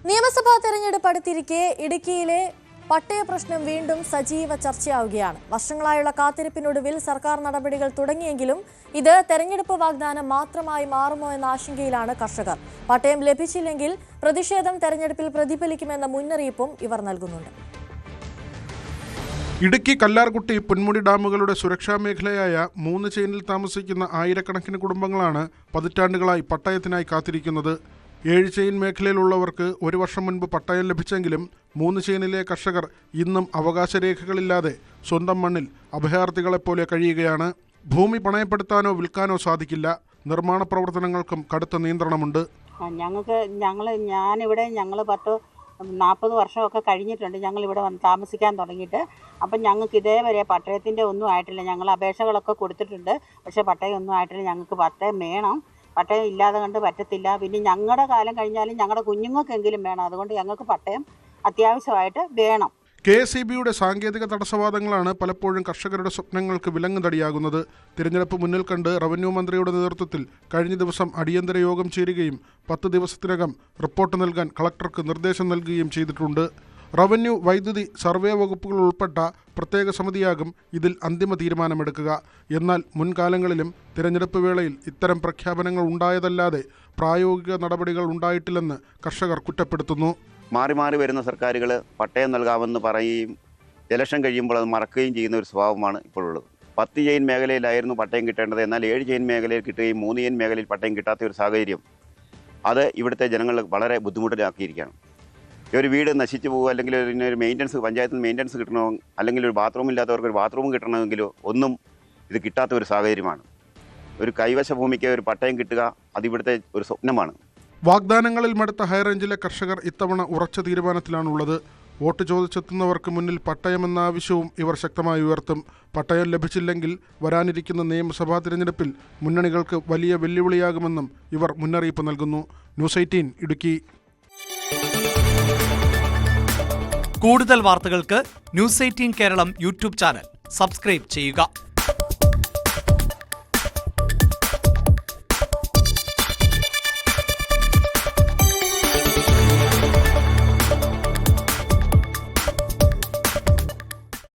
നിയമസഭാ തെരഞ്ഞെടുപ്പ് അടുത്തിരിക്കെ ഇടുക്കിയിലെ പട്ടയ പ്രശ്നം വീണ്ടും സജീവ ചർച്ചയാവുകയാണ്. വർഷങ്ങളായുള്ള കാത്തിരിപ്പിനൊടുവിൽ സർക്കാർ നടപടികൾ തുടങ്ങിയെങ്കിലും ഇത് തെരഞ്ഞെടുപ്പ് വാഗ്ദാനം മാത്രമായി മാറുമോ എന്ന ആശങ്കയിലാണ് കർഷകർ. പട്ടയം ലഭിച്ചില്ലെങ്കിൽ പ്രതിഷേധം തെരഞ്ഞെടുപ്പിൽ പ്രതിഫലിക്കുമെന്ന മുന്നറിയിപ്പും ഇവർ നൽകുന്നുണ്ട്. ഇടുക്കി കല്ലാർകുട്ടി പൊന്മുടി ഡാമുകളുടെ സുരക്ഷാ മേഖലയായ 3 ചെയിനിൽ താമസിക്കുന്ന ആയിരക്കണക്കിന് കുടുംബങ്ങളാണ് പതിറ്റാണ്ടുകളായി പട്ടയത്തിനായി കാത്തിരിക്കുന്നത്. 7 ചെയിൻ മേഖലയിലുള്ളവർക്ക് 1 വർഷം മുൻപ് പട്ടയം ലഭിച്ചെങ്കിലും 3 ചെയിനിലെ കർഷകർ ഇന്നും അവകാശരേഖകളില്ലാതെ സ്വന്തം മണ്ണിൽ അഭയാർത്ഥികളെപ്പോലെ കഴിയുകയാണ്. ഭൂമി പണയപ്പെടുത്താനോ വിൽക്കാനോ സാധിക്കില്ല. നിർമ്മാണ പ്രവർത്തനങ്ങൾക്കും കടുത്ത നിയന്ത്രണമുണ്ട്. ഞാനിവിടെ 40 വർഷമൊക്കെ കഴിഞ്ഞിട്ടുണ്ട് ഞങ്ങളിവിടെ വന്ന് താമസിക്കാൻ തുടങ്ങിയിട്ട്. അപ്പം ഞങ്ങൾക്ക് ഇതേവരെ പട്ടയത്തിൻ്റെ ഒന്നും ആയിട്ടില്ല. ഞങ്ങൾ അപേക്ഷകളൊക്കെ കൊടുത്തിട്ടുണ്ട്, പക്ഷേ പട്ടയം ഒന്നും ആയിട്ടില്ല. ഞങ്ങൾക്ക് പട്ടയം വേണം. പട്ടയം ഇല്ലാതെ കണ്ട് പറ്റത്തില്ല. പിന്നെ ഞങ്ങളുടെ കാലം കഴിഞ്ഞാലും ഞങ്ങളുടെ കുഞ്ഞുങ്ങൾക്കെങ്കിലും വേണം. അതുകൊണ്ട് ഞങ്ങൾക്ക് പട്ടയം അത്യാവശ്യമായിട്ട് വേണം. KSEBയുടെ സാങ്കേതിക തടസ്സവാദങ്ങളാണ് പലപ്പോഴും കർഷകരുടെ സ്വപ്നങ്ങൾക്ക് വിലങ്ങുതടിയാകുന്നത്. തിരഞ്ഞെടുപ്പ് മുന്നിൽ കണ്ട് റവന്യൂ മന്ത്രിയുടെ നേതൃത്വത്തിൽ കഴിഞ്ഞ ദിവസം അടിയന്തര യോഗം ചേരുകയും 10 ദിവസത്തിനകം റിപ്പോർട്ട് നൽകാൻ കളക്ടർക്ക് നിർദ്ദേശം നൽകുകയും ചെയ്തിട്ടുണ്ട്. റവന്യൂ, വൈദ്യുതി, സർവേ വകുപ്പുകൾ ഉൾപ്പെട്ട പ്രത്യേക സമിതിയാകും ഇതിൽ അന്തിമ തീരുമാനമെടുക്കുക. എന്നാൽ മുൻകാലങ്ങളിലും തിരഞ്ഞെടുപ്പ് വേളയിൽ ഇത്തരം പ്രഖ്യാപനങ്ങൾ ഉണ്ടായതല്ലാതെ പ്രായോഗിക നടപടികൾ ഉണ്ടായിട്ടില്ലെന്ന് കർഷകർ കുറ്റപ്പെടുത്തുന്നു. മാറി മാറി വരുന്ന സർക്കാരുകൾ പട്ടയം നൽകാമെന്ന് പറയുകയും ഇലക്ഷൻ കഴിയുമ്പോൾ അത് മറക്കുകയും ചെയ്യുന്ന ഒരു സ്വഭാവമാണ് ഇപ്പോഴുള്ളത്. 10 ചെയിൻ മേഖലയിലായിരുന്നു പട്ടയം കിട്ടേണ്ടത്. എന്നാൽ 7 ചെയിൻ മേഖലയിൽ കിട്ടുകയും 3 ചെയിൻ മേഖലയിൽ പട്ടയം കിട്ടാത്ത ഒരു സാഹചര്യം അത് ഇവിടുത്തെ ജനങ്ങൾ വളരെ ബുദ്ധിമുട്ടിലാക്കിയിരിക്കുകയാണ്. ഒരു വീട് നശിച്ചു പോകുക, അല്ലെങ്കിൽ ഒരു മെയിൻ്റനൻസ്, പഞ്ചായത്തിൽ നിന്ന് മെയിൻ്റനൻസ് കിട്ടണോ, അല്ലെങ്കിൽ ഒരു ബാത്റൂം ഇല്ലാത്തവർക്ക് ഒരു ബാത്റൂം കിട്ടണമെങ്കിലോ ഒന്നും ഇത് കിട്ടാത്ത ഒരു സാഹചര്യമാണ്. ഒരു കൈവശ ഭൂമിക്ക് ഒരു പട്ടയം കിട്ടുക അതിവിടുത്തെ ഒരു സ്വപ്നമാണ്. വാഗ്ദാനങ്ങളിൽ മടുത്ത ഹൈറേഞ്ചിലെ കർഷകർ ഇത്തവണ ഉറച്ച തീരുമാനത്തിലാണുള്ളത്. വോട്ട് ചോദിച്ചെത്തുന്നവർക്ക് മുന്നിൽ പട്ടയമെന്ന ആവശ്യവും ഇവർ ശക്തമായി ഉയർത്തും. പട്ടയം ലഭിച്ചില്ലെങ്കിൽ വരാനിരിക്കുന്ന നിയമസഭാ തിരഞ്ഞെടുപ്പിൽ മുന്നണികൾക്ക് വലിയ വെല്ലുവിളിയാകുമെന്നും ഇവർ മുന്നറിയിപ്പ് നൽകുന്നു. ന്യൂസ് 18 ഇടുക്കി. കൂടുതൽ വാർത്തകൾക്ക് news 18 Keralam YouTube channel subscribe ചെയ്യുക.